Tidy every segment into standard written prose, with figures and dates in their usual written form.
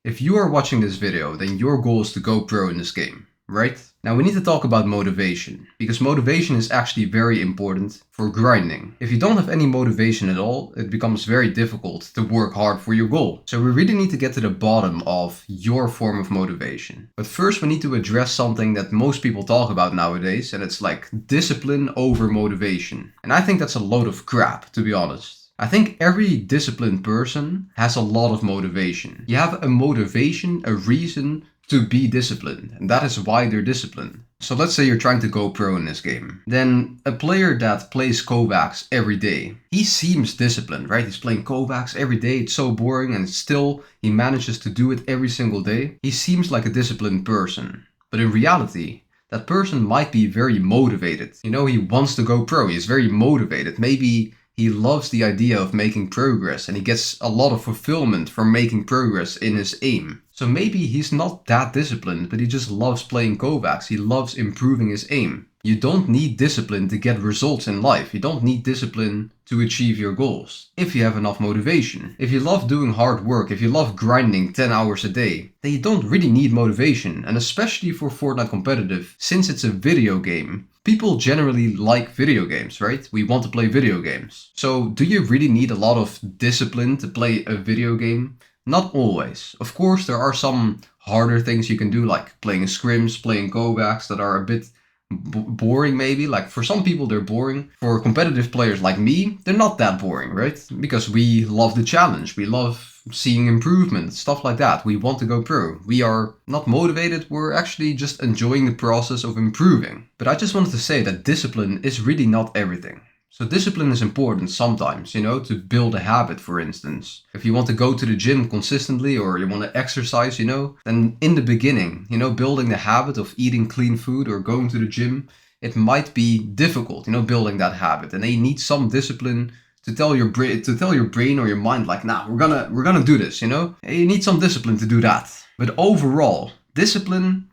If you are watching this video, then your goal is to go pro in this game, right? Now we need to talk about motivation, because motivation is actually very important for grinding. If you don't have any motivation at all, it becomes very difficult to work hard for your goal. So we really need to get to the bottom of your form of motivation. But first we need to address something that most people talk about nowadays, and it's like discipline over motivation. And I think that's a load of crap, to be honest. I think every disciplined person has a lot of motivation. You have a motivation, a reason to be disciplined, and that is why they're disciplined. So let's say you're trying to go pro in this game. Then a player that plays Kovacs every day, he seems disciplined, right? He's playing Kovacs every day, it's so boring, and still he manages to do it every single day. He seems like a disciplined person, but in reality, that person might be very motivated. You know, he wants to go pro, he's very motivated. Maybe he loves the idea of making progress, and he gets a lot of fulfillment from making progress in his aim. So maybe he's not that disciplined, but he just loves playing Kovacs. He loves improving his aim. You don't need discipline to get results in life. You don't need discipline to achieve your goals, if you have enough motivation. If you love doing hard work, if you love grinding 10 hours a day, then you don't really need motivation. And especially for Fortnite competitive, since it's a video game, people generally like video games, right? We want to play video games. So do you really need a lot of discipline to play a video game? Not always. Of course, there are some harder things you can do, like playing scrims, playing Kovacs, that are a bit boring maybe. Like for some people they're boring. For competitive players like me, they're not that boring, right? Because we love the challenge. We love seeing improvement, stuff like that. We want to go pro. We are not motivated, we're actually just enjoying the process of improving. But I just wanted to say that discipline is really not everything. So discipline is important sometimes, you know, to build a habit, for instance. If you want to go to the gym consistently, or you want to exercise, you know, then in the beginning, you know, building the habit of eating clean food or going to the gym, it might be difficult, you know, building that habit. And then you need some discipline to tell your brain or your mind, like, nah, we're gonna do this, you know? You need some discipline to do that. But overall, discipline,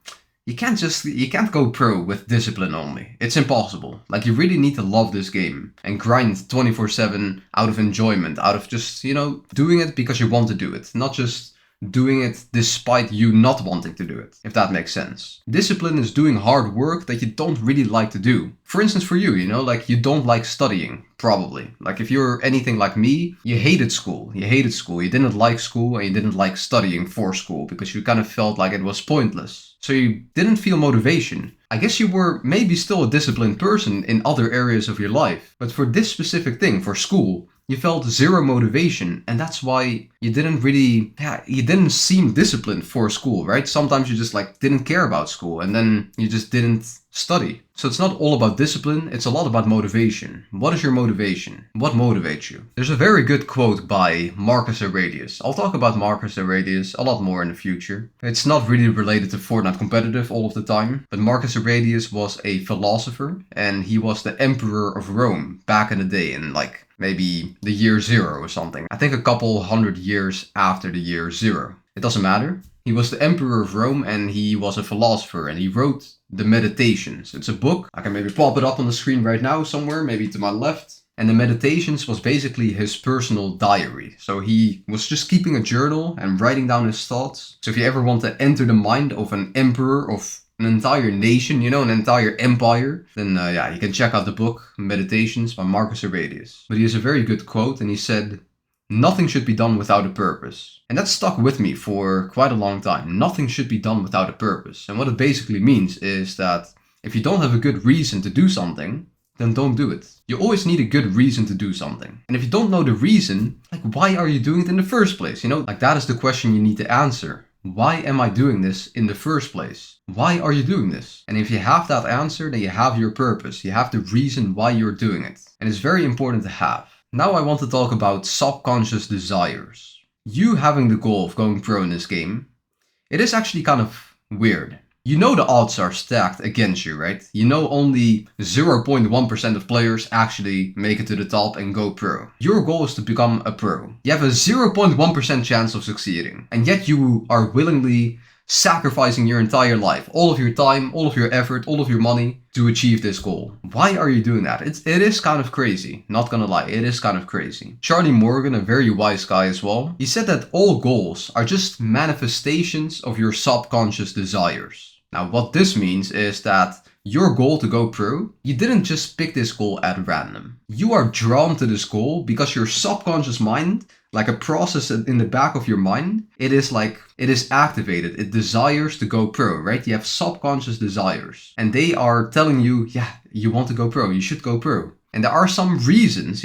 you can't go pro with discipline only. It's impossible. Like, you really need to love this game and grind 24/7 out of enjoyment, out of just, you know, doing it because you want to do it, not just doing it despite you not wanting to do it, if that makes sense. Discipline is doing hard work that you don't really like to do. For instance, for you, you know, like you don't like studying, probably. Like if you're anything like me, you hated school. You didn't like school, and you didn't like studying for school because you kind of felt like it was pointless. So you didn't feel motivation. I guess you were maybe still a disciplined person in other areas of your life, but for this specific thing, for school, you felt zero motivation, and that's why you didn't seem disciplined for school, right? Sometimes you just like didn't care about school, and then you just didn't study. So it's not all about discipline, it's a lot about motivation. What is your motivation? What motivates you? There's a very good quote by Marcus Aurelius. I'll talk about Marcus Aurelius a lot more in the future. It's not really related to Fortnite competitive all of the time, but Marcus Aurelius was a philosopher, and he was the emperor of Rome back in the day, in like maybe the year 0 or something. I think a couple hundred years after the year 0. It doesn't matter. He was the emperor of Rome, and he was a philosopher, and he wrote the Meditations. It's a book. I can maybe pop it up on the screen right now somewhere, maybe to my left. And the Meditations was basically his personal diary. So he was just keeping a journal and writing down his thoughts. So if you ever want to enter the mind of an emperor of an entire nation, you know, an entire empire, then yeah, you can check out the book Meditations by Marcus Aurelius. But he has a very good quote, and he said, "Nothing should be done without a purpose." And that stuck with me for quite a long time. Nothing should be done without a purpose. And what it basically means is that if you don't have a good reason to do something, then don't do it. You always need a good reason to do something. And if you don't know the reason, like, why are you doing it in the first place? You know, like, that is the question you need to answer. Why am I doing this in the first place? Why are you doing this? And if you have that answer, then you have your purpose. You have the reason why you're doing it. And it's very important to have. Now I want to talk about subconscious desires. You having the goal of going pro in this game, it is actually kind of weird. You know the odds are stacked against you, right? You know only 0.1% of players actually make it to the top and go pro. Your goal is to become a pro. You have a 0.1% chance of succeeding, and yet you are willingly sacrificing your entire life, all of your time, all of your effort, all of your money to achieve this goal. Why are you doing that? It is kind of crazy. Not gonna lie, it is kind of crazy. Charlie Morgan, a very wise guy as well, he said that all goals are just manifestations of your subconscious desires. Now, what this means is that your goal to go pro, you didn't just pick this goal at random. You are drawn to this goal because your subconscious mind, like a process in the back of your mind, it is activated. It desires to go pro, right? You have subconscious desires and they are telling you, yeah, you want to go pro, you should go pro. And there are some reasons,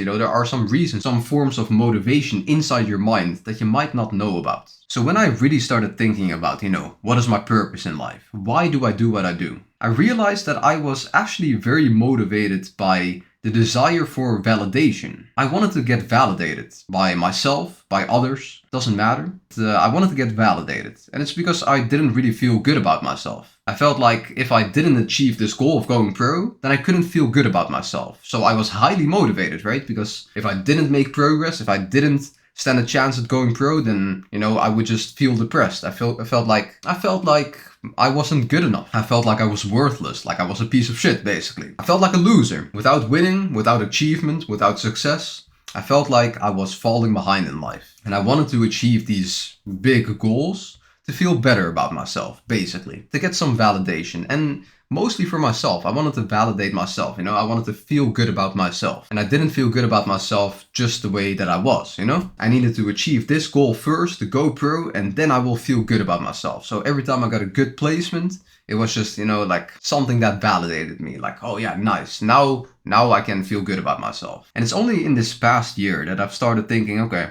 some forms of motivation inside your mind that you might not know about. So when I really started thinking about, what is my purpose in life? Why do I do what I do? I realized that I was actually very motivated by the desire for validation. I wanted to get validated by myself, by others, doesn't matter. I wanted to get validated. And it's because I didn't really feel good about myself. I felt like if I didn't achieve this goal of going pro, then I couldn't feel good about myself. So I was highly motivated, right? Because if I didn't make progress, if I didn't stand a chance at going pro, then, I would just feel depressed. I felt like I wasn't good enough. I felt like I was worthless, like I was a piece of shit, basically. I felt like a loser. Without winning, without achievement, without success, I felt like I was falling behind in life. And I wanted to achieve these big goals to feel better about myself, basically. To get some validation. And mostly for myself. I wanted to validate myself, I wanted to feel good about myself. And I didn't feel good about myself just the way that I was, I needed to achieve this goal first, to go pro, and then I will feel good about myself. So every time I got a good placement, it was just, like something that validated me. Like, oh yeah, nice. Now I can feel good about myself. And it's only in this past year that I've started thinking, okay,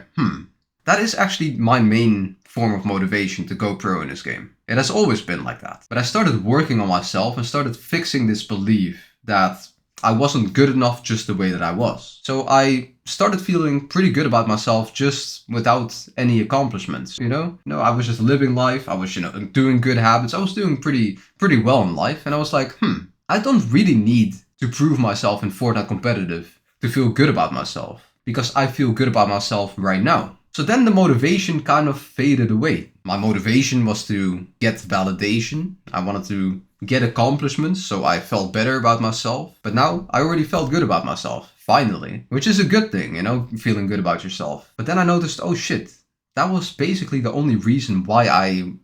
that is actually my main form of motivation to go pro in this game. It has always been like that. But I started working on myself and started fixing this belief that I wasn't good enough just the way that I was. So I started feeling pretty good about myself just without any accomplishments, I was just living life. I was, doing good habits. I was doing pretty well in life. And I was like, I don't really need to prove myself in Fortnite competitive to feel good about myself, because I feel good about myself right now. So then the motivation kind of faded away. My motivation was to get validation. I wanted to get accomplishments, so I felt better about myself. But now I already felt good about myself, finally. Which is a good thing, feeling good about yourself. But then I noticed, oh shit, that was basically the only reason why I,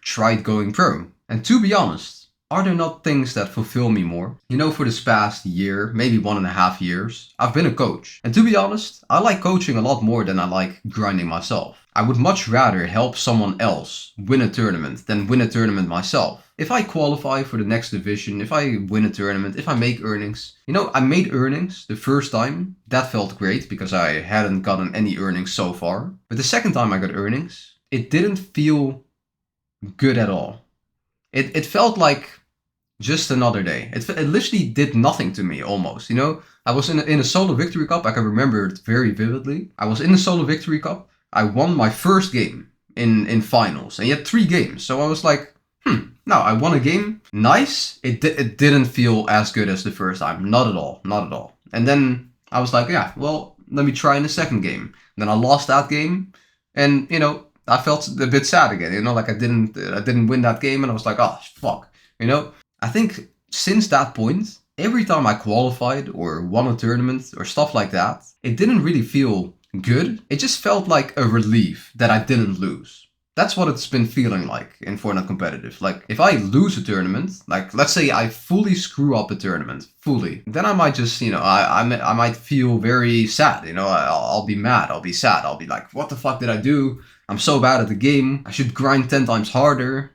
tried going pro. And to be honest, are there not things that fulfill me more? For this past year, maybe 1.5 years, I've been a coach. And to be honest, I like coaching a lot more than I like grinding myself. I would much rather help someone else win a tournament than win a tournament myself. If I qualify for the next division, if I win a tournament, if I make earnings, I made earnings the first time. That felt great because I hadn't gotten any earnings so far. But the second time I got earnings, it didn't feel good at all. It felt like just another day. It literally did nothing to me almost, I was in a solo victory cup. I can remember it very vividly. I was in the solo victory cup. I won my first game in finals, and you had 3 games. So I was like, now I won a game. Nice. It didn't feel as good as the first time. Not at all. And then I was like, yeah, well, let me try in the second game. Then I lost that game, and I felt a bit sad again, like I didn't win that game, and I was like, oh fuck, I think since that point, every time I qualified or won a tournament or stuff like that, it didn't really feel good. It just felt like a relief that I didn't lose. That's what it's been feeling like in Fortnite competitive. Like if I lose a tournament, like let's say I fully screw up a tournament, then I might just, I might feel very sad, I'll be mad, I'll be sad, I'll be like, what the fuck did I do? I'm so bad at the game. I should grind 10 times harder.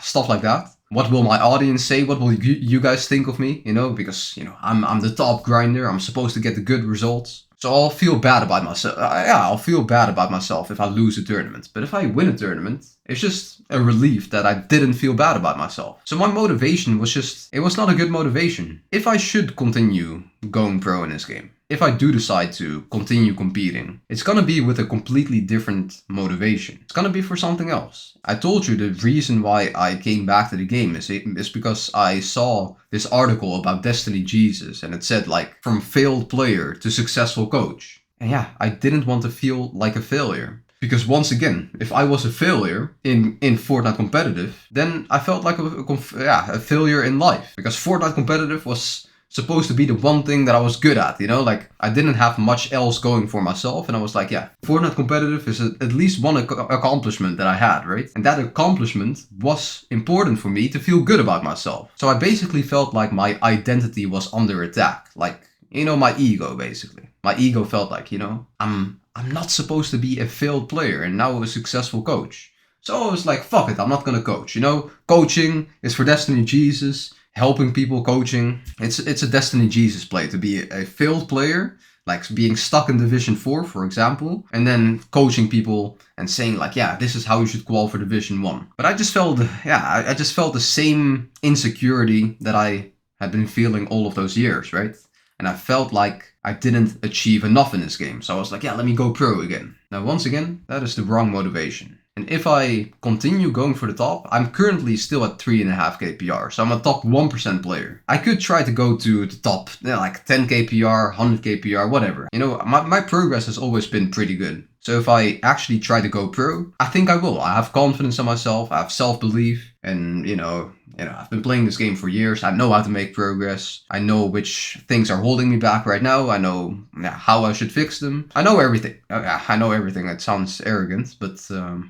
Stuff like that. What will my audience say? What will you guys think of me? Because, I'm the top grinder. I'm supposed to get the good results. So I'll feel bad about myself. I'll feel bad about myself if I lose a tournament. But if I win a tournament, it's just a relief that I didn't feel bad about myself. So my motivation was it was not a good motivation. If I should continue going pro in this game, if I do decide to continue competing, it's gonna be with a completely different motivation. It's gonna be for something else. I told you the reason why I came back to the game is because I saw this article about Destiny Jesus, and it said like, from failed player to successful coach. And yeah, I didn't want to feel like a failure. Because once again, if I was a failure in Fortnite competitive, then I felt like a failure in life. Because Fortnite competitive was supposed to be the one thing that I was good at, you know, like I didn't have much else going for myself, and I was like, yeah, Fortnite competitive is at least one accomplishment that I had, right? And that accomplishment was important for me to feel good about myself. So I basically felt like my identity was under attack, like, you know, my ego basically. My ego felt like, you know, I'm not supposed to be a failed player and now a successful coach. So I was like, fuck it, I'm not gonna coach, you know? Coaching is for Destiny Jesus. Helping people, coaching, it's a Destiny Jesus play to be a failed player, like being stuck in Division 4, for example, and then coaching people and saying like, yeah, this is how you should qual for Division 1. But I just felt, I just felt the same insecurity that I had been feeling all of those years, right? And I felt like I didn't achieve enough in this game. So I was like, yeah, let me go pro again. Now, once again, that is the wrong motivation. And if I continue going for the top, I'm currently still at 3.5 KPR. So I'm a top 1% player. I could try to go to the top, you know, like 10 KPR, 100 KPR, whatever. You know, my progress has always been pretty good. So if I actually try to go pro, I think I will. I have confidence in myself. I have self-belief. And, you know, I've been playing this game for years. I know how to make progress. I know which things are holding me back right now. I know how I should fix them. I know everything. I know everything. It sounds arrogant, but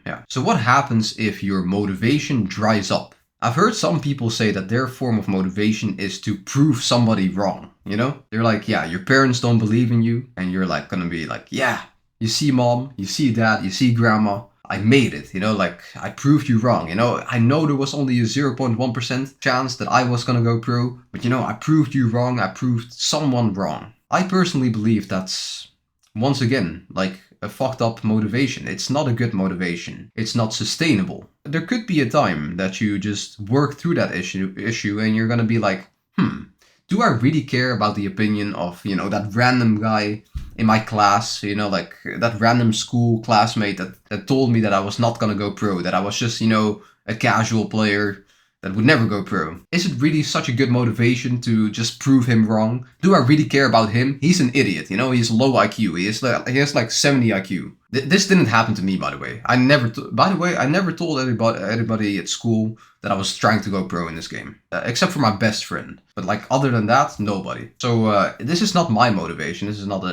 yeah. So what happens if your motivation dries up? I've heard some people say that their form of motivation is to prove somebody wrong. You know, they're like, yeah, your parents don't believe in you, and you're like gonna be like, yeah, you see mom, you see dad, you see grandma. I made it, you know, like I proved you wrong, you know, I know there was only a 0.1% chance that I was gonna go pro, but you know, I proved you wrong, I proved someone wrong. I personally believe that's, once again, like a fucked up motivation. It's not a good motivation. It's not sustainable. There could be a time that you just work through that issue and you're gonna be like, do I really care about the opinion of, you know, that random guy in my class, you know, like that random school classmate that told me that I was not gonna go pro, that I was just, you know, a casual player that would never go pro? Is it really such a good motivation to just prove him wrong? Do I really care about him? He's an idiot, you know, he's low IQ, he has like 70 IQ. This didn't happen to me, by the way. I never told anybody at school that I was trying to go pro in this game, except for my best friend. But like other than that, nobody. So this is not my motivation. This is not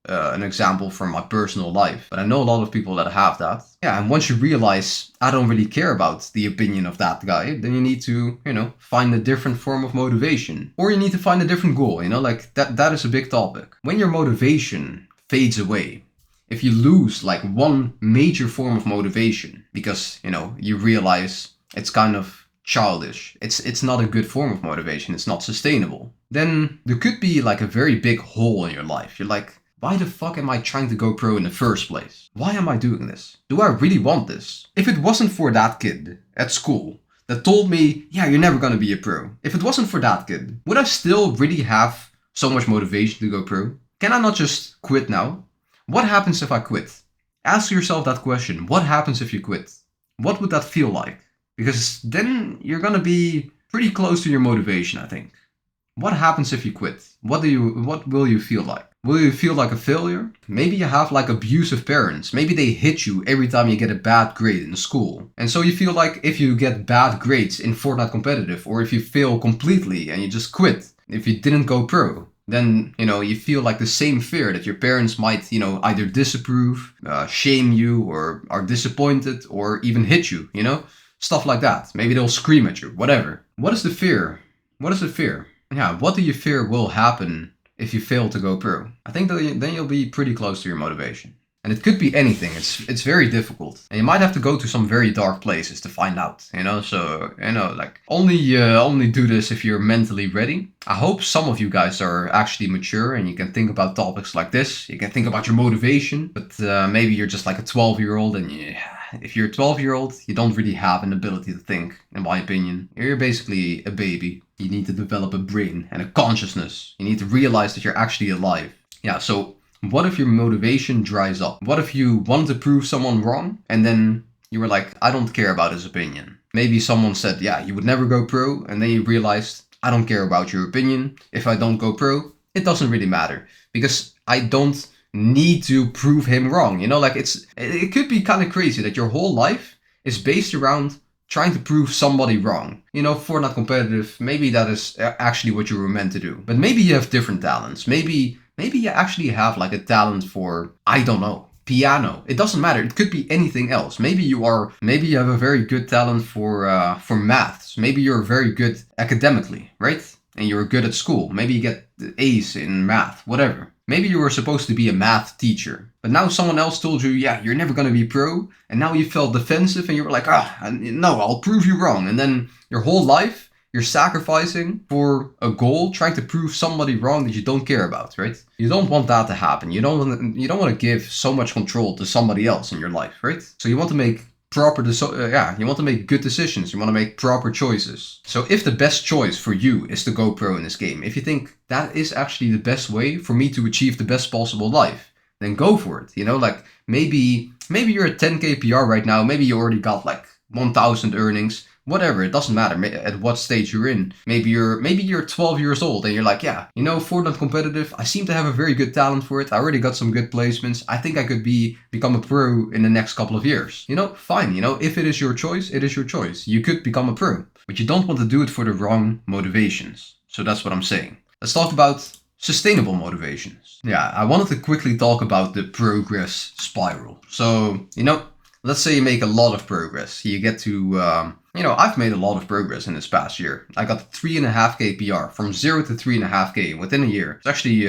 an example from my personal life, but I know a lot of people that have that. Yeah, and once you realize I don't really care about the opinion of that guy, then you need to, you know, find a different form of motivation, or you need to find a different goal. You know, like that is a big topic. When your motivation fades away, if you lose like one major form of motivation because, you know, you realize it's kind of childish, it's not a good form of motivation, it's not sustainable, then there could be like a very big hole in your life. You're like, why the fuck am I trying to go pro in the first place? Why am I doing this? Do I really want this? If it wasn't for that kid at school that told me, yeah, you're never gonna be a pro. If it wasn't for that kid, would I still really have so much motivation to go pro? Can I not just quit now? What happens if I quit? Ask yourself that question. What happens if you quit? What would that feel like? Because then you're gonna be pretty close to your motivation, I think. What happens if you quit? What will you feel like? Will you feel like a failure? Maybe you have like abusive parents. Maybe they hit you every time you get a bad grade in school. And so you feel like if you get bad grades in Fortnite competitive, or if you fail completely and you just quit, if you didn't go pro, then, you know, you feel like the same fear that your parents might, you know, either disapprove, shame you, or are disappointed, or even hit you, you know? Stuff like that. Maybe they'll scream at you, whatever. What is the fear? What is the fear? Yeah, what do you fear will happen if you fail to go pro? I think that then you'll be pretty close to your motivation. And it could be anything. It's very difficult. And you might have to go to some very dark places to find out, you know? So, you know, like only do this if you're mentally ready. I hope some of you guys are actually mature and you can think about topics like this. You can think about your motivation, but maybe you're just like a 12-year-old and if you're a 12-year-old, you don't really have an ability to think, in my opinion. You're basically a baby. You need to develop a brain and a consciousness. You need to realize that you're actually alive. Yeah, so what if your motivation dries up? What if you wanted to prove someone wrong and then you were like, I don't care about his opinion? Maybe someone said, yeah, you would never go pro, and then you realized, I don't care about your opinion. If I don't go pro, it doesn't really matter because I don't need to prove him wrong. You know, like it could be kind of crazy that your whole life is based around trying to prove somebody wrong. You know, Fortnite competitive, maybe that is actually what you were meant to do. But maybe you have different talents. Maybe you actually have like a talent for, I don't know, piano. It doesn't matter. It could be anything else. Maybe you have a very good talent for maths. Maybe you're very good academically, right? And you're good at school. Maybe you get A's in math, whatever. Maybe you were supposed to be a math teacher, but now someone else told you, yeah, you're never going to be pro. And now you felt defensive and you were like, no, I'll prove you wrong. And then your whole life, you're sacrificing for a goal, trying to prove somebody wrong that you don't care about, right? You don't want that to happen. You don't want to give so much control to somebody else in your life, right? So you want to make you want to make good decisions. You want to make proper choices. So if the best choice for you is to go pro in this game, if you think that is actually the best way for me to achieve the best possible life, then go for it. You know, like maybe you're at 10k PR right now. Maybe you already got like 1,000 earnings. Whatever, it doesn't matter at what stage you're in. Maybe you're 12 years old and you're like, yeah, you know, Fortnite competitive, I seem to have a very good talent for it. I already got some good placements. I think I could become a pro in the next couple of years. You know, fine. You know, if it is your choice, it is your choice. You could become a pro, but you don't want to do it for the wrong motivations. So that's what I'm saying. Let's talk about sustainable motivations. Yeah, I wanted to quickly talk about the progress spiral. So, you know, let's say you make a lot of progress. You get to, I've made a lot of progress in this past year. I got 3.5k PR from 0 to 3.5k within a year. It's actually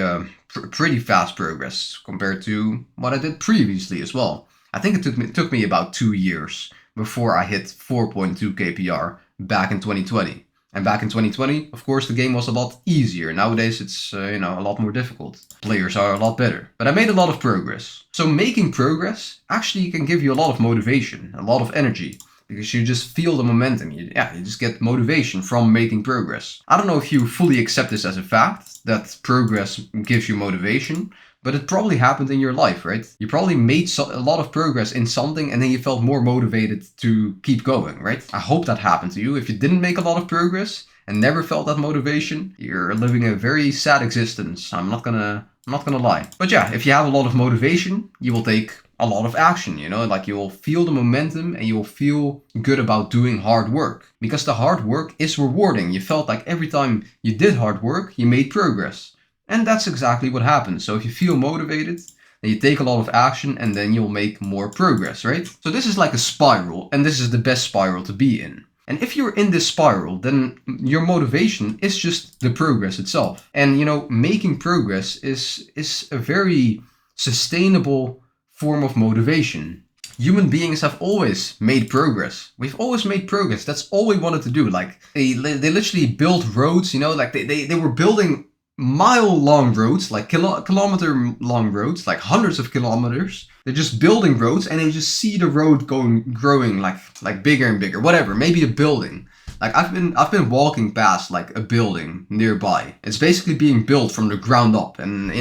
pretty fast progress compared to what I did previously as well. I think it took me about 2 years before I hit 4.2k PR back in 2020. And back in 2020, of course, the game was a lot easier. Nowadays, it's, a lot more difficult. Players are a lot better. But I made a lot of progress. So making progress actually can give you a lot of motivation, a lot of energy. Because you just feel the momentum. You just get motivation from making progress. I don't know if you fully accept this as a fact, that progress gives you motivation. But it probably happened in your life, right? You probably made a lot of progress in something and then you felt more motivated to keep going, right? I hope that happened to you. If you didn't make a lot of progress and never felt that motivation, you're living a very sad existence. I'm not gonna lie. But yeah, if you have a lot of motivation, you will take a lot of action, like you will feel the momentum and you will feel good about doing hard work. Because the hard work is rewarding. You felt like every time you did hard work, you made progress. And that's exactly what happens. So if you feel motivated, then you take a lot of action and then you'll make more progress, right? So this is like a spiral, and this is the best spiral to be in. And if you're in this spiral, then your motivation is just the progress itself. And making progress is a very sustainable form of motivation. Human beings have always made progress. We've always made progress. That's all we wanted to do. Like they literally built roads, like they were building mile-long roads, like kilometer-long roads, like hundreds of kilometers. They're just building roads, and they just see the road growing like bigger and bigger. Whatever, maybe a building. Like I've been walking past like a building nearby. It's basically being built from the ground up, and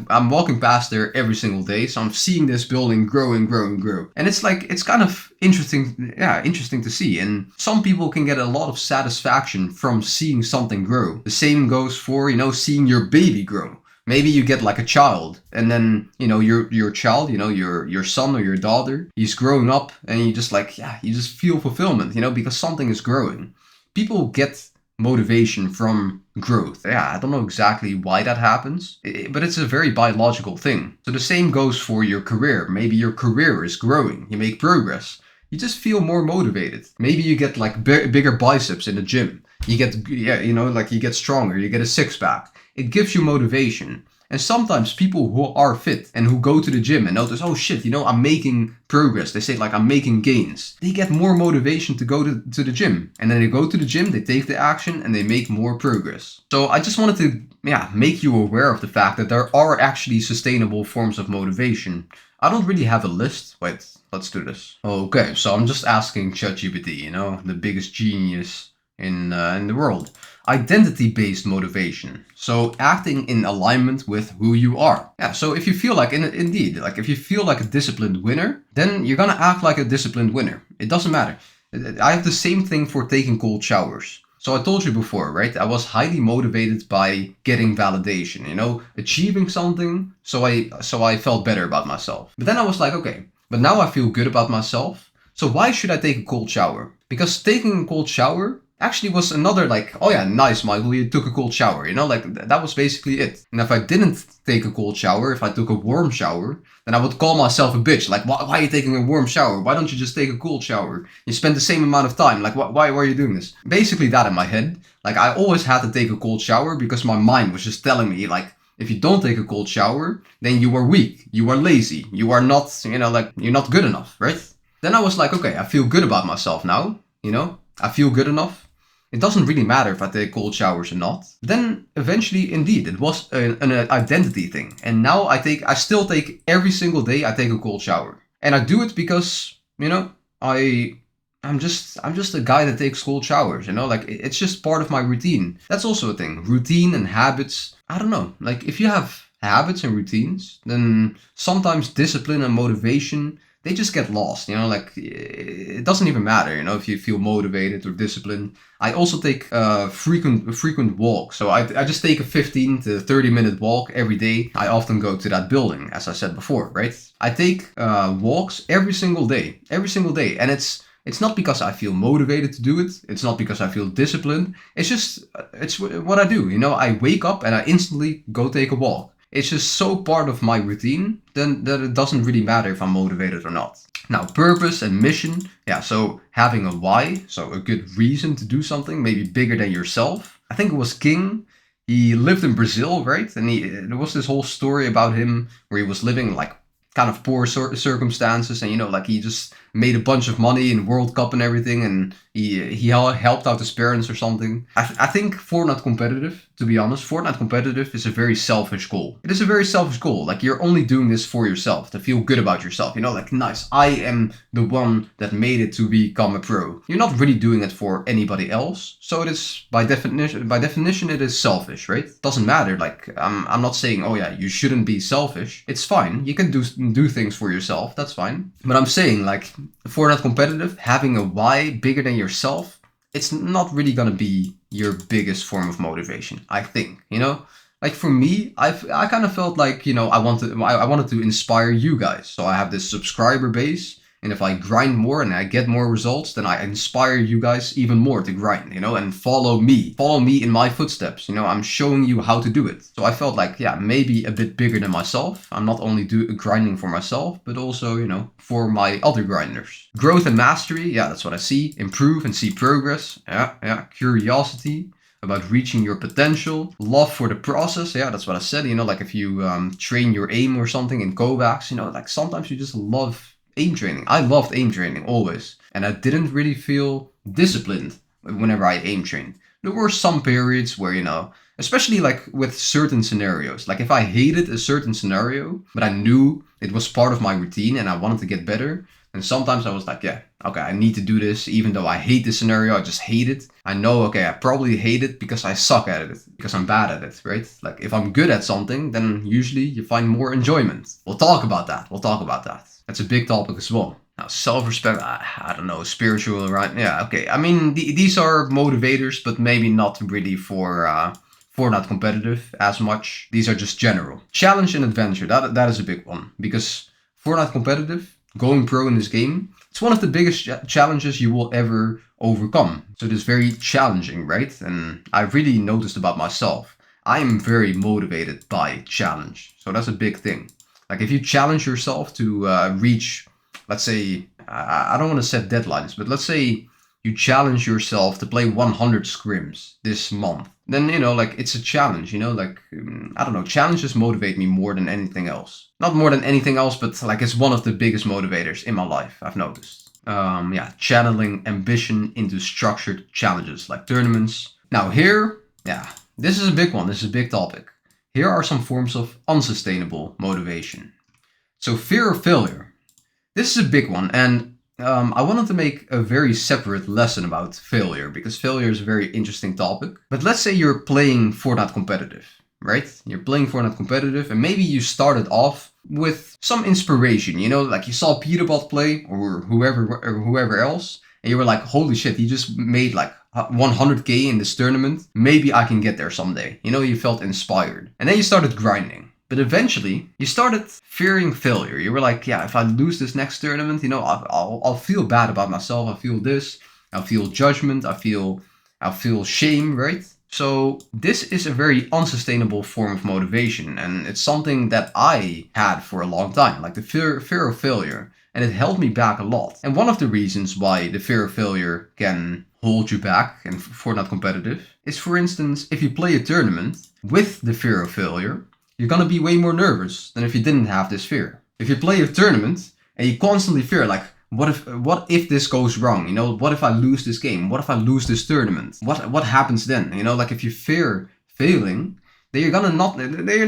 I'm walking past there every single day, so I'm seeing this building grow and grow and grow. And it's kind of interesting to see. And some people can get a lot of satisfaction from seeing something grow. The same goes for seeing your baby grow. Maybe you get like a child, and then your child, your son or your daughter, he's growing up, and you just feel fulfillment, because something is growing. People get motivation from growth. Yeah, I don't know exactly why that happens, but it's a very biological thing. So the same goes for your career. Maybe your career is growing. You make progress. You just feel more motivated. Maybe you get like bigger biceps in the gym. You get, you get stronger. You get a six-pack. It gives you motivation. And sometimes people who are fit and who go to the gym and notice, oh shit, I'm making progress. They say like, I'm making gains. They get more motivation to go to the gym. And then they go to the gym, they take the action, and they make more progress. So I just wanted to make you aware of the fact that there are actually sustainable forms of motivation. I don't really have a list. Wait, let's do this. Okay, so I'm just asking ChatGPT, the biggest genius in the world. Identity-based motivation. So acting in alignment with who you are. Yeah, so if you feel like, if you feel like a disciplined winner, then you're gonna act like a disciplined winner. It doesn't matter. I have the same thing for taking cold showers. So I told you before, right? I was highly motivated by getting validation, achieving something. So I felt better about myself. But then I was like, okay, but now I feel good about myself. So why should I take a cold shower? Because taking a cold shower actually was another like, oh yeah, nice, Michael, you took a cold shower, like that was basically it. And if I didn't take a cold shower, if I took a warm shower, then I would call myself a bitch. Like, why are you taking a warm shower? Why don't you just take a cold shower? You spend the same amount of time. Like, why are you doing this? Basically that in my head. Like, I always had to take a cold shower because my mind was just telling me, like, if you don't take a cold shower, then you are weak, you are lazy, you are not, like, you're not good enough, right? Then I was like, okay, I feel good about myself now, I feel good enough. It doesn't really matter if I take cold showers or not. Then eventually, indeed, it was an identity thing. And now I still take every single day, I take a cold shower. And I do it because, I'm just a guy that takes cold showers, like it's just part of my routine. That's also a thing. Routine and habits. I don't know. Like if you have habits and routines, then sometimes discipline and motivation, they just get lost, like it doesn't even matter, if you feel motivated or disciplined. I also take frequent walks. So I just take a 15 to 30 minute walk every day. I often go to that building, as I said before, right? I take walks every single day. And it's not because I feel motivated to do it. It's not because I feel disciplined. It's what I do. I wake up and I instantly go take a walk. It's just so part of my routine then that it doesn't really matter if I'm motivated or not. Now, purpose and mission. Yeah, so having a why, so a good reason to do something, maybe bigger than yourself. I think it was King. He lived in Brazil, right? And there was this whole story about him where he was living like kind of poor circumstances, and like he just made a bunch of money in World Cup and everything, and he helped out his parents or something. I think Fortnite competitive, to be honest, Fortnite competitive is a very selfish goal. It is a very selfish goal. Like you're only doing this for yourself, to feel good about yourself. Like nice, I am the one that made it to become a pro. You're not really doing it for anybody else. So it is by definition it is selfish, right? It doesn't matter. Like I'm not saying, oh yeah, you shouldn't be selfish. It's fine. You can do things for yourself. That's fine. But I'm saying like Fortnite competitive, having a why bigger than yourself, it's not really gonna be your biggest form of motivation, I think. Like for me, I kind of felt like I wanted to inspire you guys. So I have this subscriber base, and if I grind more and I get more results, then I inspire you guys even more to grind, and follow me in my footsteps. I'm showing you how to do it. So I felt like, yeah, maybe a bit bigger than myself. I'm not only grinding for myself, but also, for my other grinders. Growth and mastery. Yeah, that's what I see. Improve and see progress. Yeah. Curiosity about reaching your potential. Love for the process. Yeah, that's what I said. Like if you train your aim or something in Kovacs, like sometimes you just love aim training. I loved aim training always, and I didn't really feel disciplined whenever I aim trained. There were some periods where, especially like with certain scenarios, like if I hated a certain scenario, but I knew it was part of my routine and I wanted to get better, and sometimes I was like, yeah, okay, I need to do this, even though I hate this scenario, I just hate it. I know, okay, I probably hate it because I suck at it, because I'm bad at it, right? Like if I'm good at something, then usually you find more enjoyment. We'll talk about that. That's a big topic as well. Now, self-respect, I don't know, spiritual, right? Yeah, okay. I mean, these are motivators, but maybe not really for Fortnite competitive as much. These are just general. Challenge and adventure, that is a big one. Because Fortnite competitive, going pro in this game, it's one of the biggest challenges you will ever overcome. So it is very challenging, right? And I really noticed about myself, I am very motivated by challenge. So that's a big thing. Like if you challenge yourself to reach, let's say, I don't want to set deadlines, but let's say you challenge yourself to play 100 scrims this month, then, like it's a challenge, like, I don't know, challenges motivate me more than anything else. Not more than anything else, but like it's one of the biggest motivators in my life, I've noticed. Yeah, channeling ambition into structured challenges like tournaments. Now here, yeah, this is a big one, this is a big topic. Here are some forms of unsustainable motivation. So fear of failure. This is a big one, and I wanted to make a very separate lesson about failure, because failure is a very interesting topic. But let's say you're playing Fortnite competitive, right? You're playing Fortnite competitive, and maybe you started off with some inspiration, like you saw Peterbot play or whoever else, and you were like, holy shit, he just made like 100k in this tournament. Maybe I can get there someday. You know, you felt inspired. And then you started grinding. But eventually, you started fearing failure. You were like, yeah, if I lose this next tournament, you know, I'll feel bad about myself. I feel this. I feel judgment. I feel shame, right? So this is a very unsustainable form of motivation, and it's something that I had for a long time, like the fear of failure, and it held me back a lot. And one of the reasons why the fear of failure can hold you back and Fortnite competitive is, for instance, if you play a tournament with the fear of failure, you're gonna be way more nervous than if you didn't have this fear. If you play a tournament and you constantly fear, like, what if this goes wrong? You know, what if I lose this game? What if I lose this tournament? What happens then? You know, like if you fear failing, then you're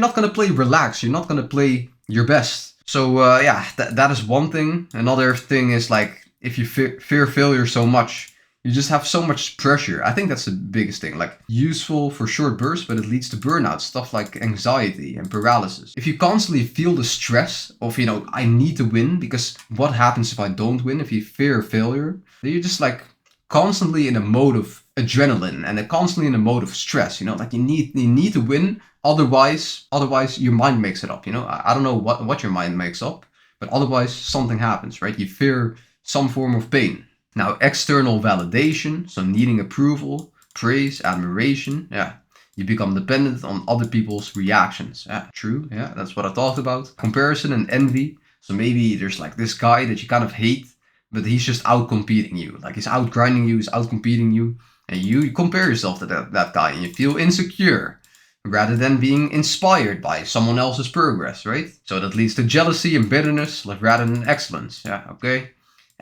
not gonna play relaxed. You're not gonna play your best. So yeah, that is one thing. Another thing is, like, if you fear failure so much, you just have so much pressure. I think that's the biggest thing. Like, useful for short bursts, but it leads to burnout. Stuff like anxiety and paralysis. If you constantly feel the stress of, you know, I need to win, because what happens if I don't win? If you fear failure, then you're just like constantly in a mode of adrenaline and constantly in a mode of stress. You know, like you need to win. Otherwise your mind makes it up. You know, I don't know what your mind makes up, but otherwise something happens, right? You fear some form of pain. Now, external validation, so needing approval, praise, admiration, yeah. You become dependent on other people's reactions. Yeah, true, yeah, that's what I talked about. Comparison and envy, so maybe there's like this guy that you kind of hate, but he's just out-competing you. Like, he's out-grinding you, he's out-competing you, and you compare yourself to that guy, and you feel insecure, rather than being inspired by someone else's progress, right? So that leads to jealousy and bitterness, like, rather than excellence, yeah, okay?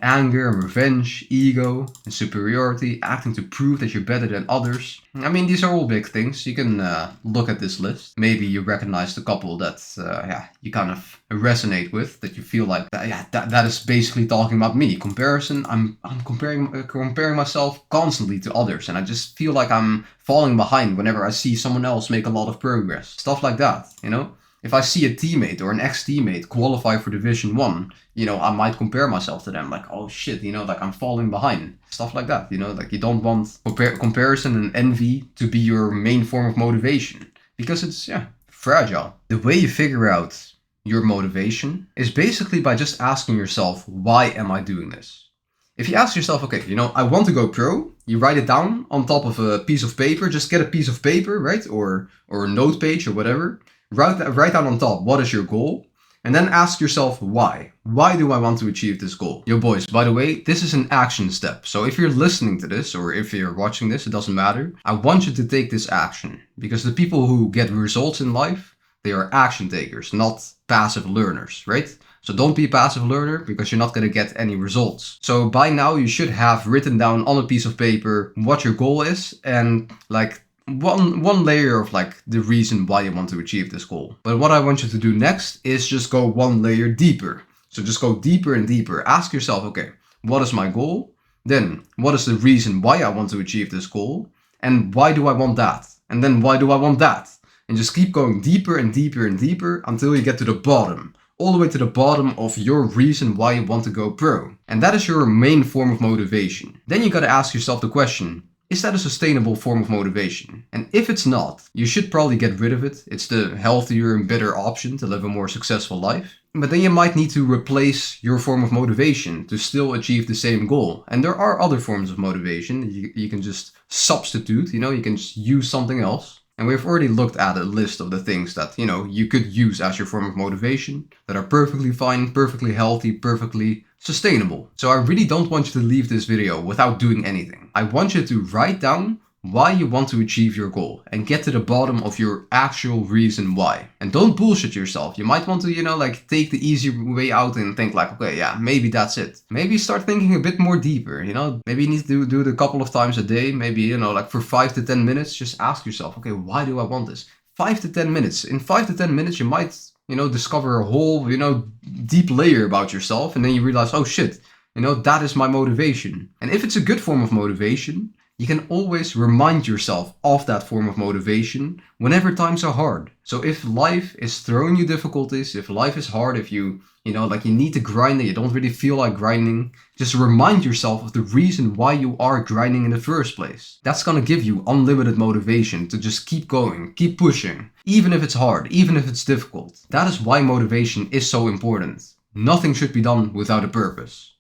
Anger and revenge, ego and superiority, acting to prove that you're better than others. I mean, these are all big things. You can look at this list. Maybe you recognize the couple that yeah, you kind of resonate with, that you feel like, yeah, that is basically talking about me. Comparison, I'm comparing myself constantly to others, and I just feel like I'm falling behind whenever I see someone else make a lot of progress. Stuff like that, you know? If I see a teammate or an ex-teammate qualify for Division 1, you know, I might compare myself to them. Like, oh shit, you know, like I'm falling behind. Stuff like that, you know, like you don't want comparison and envy to be your main form of motivation. Because it's, yeah, fragile. The way you figure out your motivation is basically by just asking yourself, why am I doing this? If you ask yourself, okay, you know, I want to go pro, you write it down on top of a piece of paper. Just get a piece of paper, right? Or a note page or whatever. Write down on top, what is your goal? And then ask yourself, why? Why do I want to achieve this goal? Yo boys, by the way, this is an action step. So if you're listening to this, or if you're watching this, it doesn't matter. I want you to take this action. Because the people who get results in life, they are action takers, not passive learners, right? So don't be a passive learner, because you're not going to get any results. So by now you should have written down on a piece of paper what your goal is, and like one layer of like the reason why you want to achieve this goal. But what I want you to do next is just go one layer deeper. So just go deeper and deeper. Ask yourself, okay, what is my goal? Then what is the reason why I want to achieve this goal? And why do I want that? And then why do I want that? And just keep going deeper and deeper and deeper until you get to the bottom. All the way to the bottom of your reason why you want to go pro. And that is your main form of motivation. Then you gotta ask yourself the question, is that a sustainable form of motivation? And if it's not, you should probably get rid of it. It's the healthier and better option to live a more successful life. But then you might need to replace your form of motivation to still achieve the same goal. And there are other forms of motivation. You can just substitute, you know, you can just use something else. And we've already looked at a list of the things that, you know, you could use as your form of motivation that are perfectly fine, perfectly healthy, perfectly sustainable. So I really don't want you to leave this video without doing anything. I want you to write down why you want to achieve your goal and get to the bottom of your actual reason why. And don't bullshit yourself. You might want to, you know, like take the easy way out and think like, okay, yeah, maybe that's it. Maybe start thinking a bit more deeper, you know, maybe you need to do it a couple of times a day. Maybe, you know, like for 5 to 10 minutes, just ask yourself, okay, why do I want this? 5 to 10 minutes. In 5 to 10 minutes, you might, you know, discover a whole, you know, deep layer about yourself. And then you realize, oh shit, you know, that is my motivation. And if it's a good form of motivation, You can always remind yourself of that form of motivation whenever times are hard. So if life is throwing you difficulties, if life is hard, if you need to grind and you don't really feel like grinding, just remind yourself of the reason why you are grinding in the first place. That's gonna give you unlimited motivation to just keep going, keep pushing, even if it's hard, even if it's difficult. That is why motivation is so important. Nothing should be done without a purpose.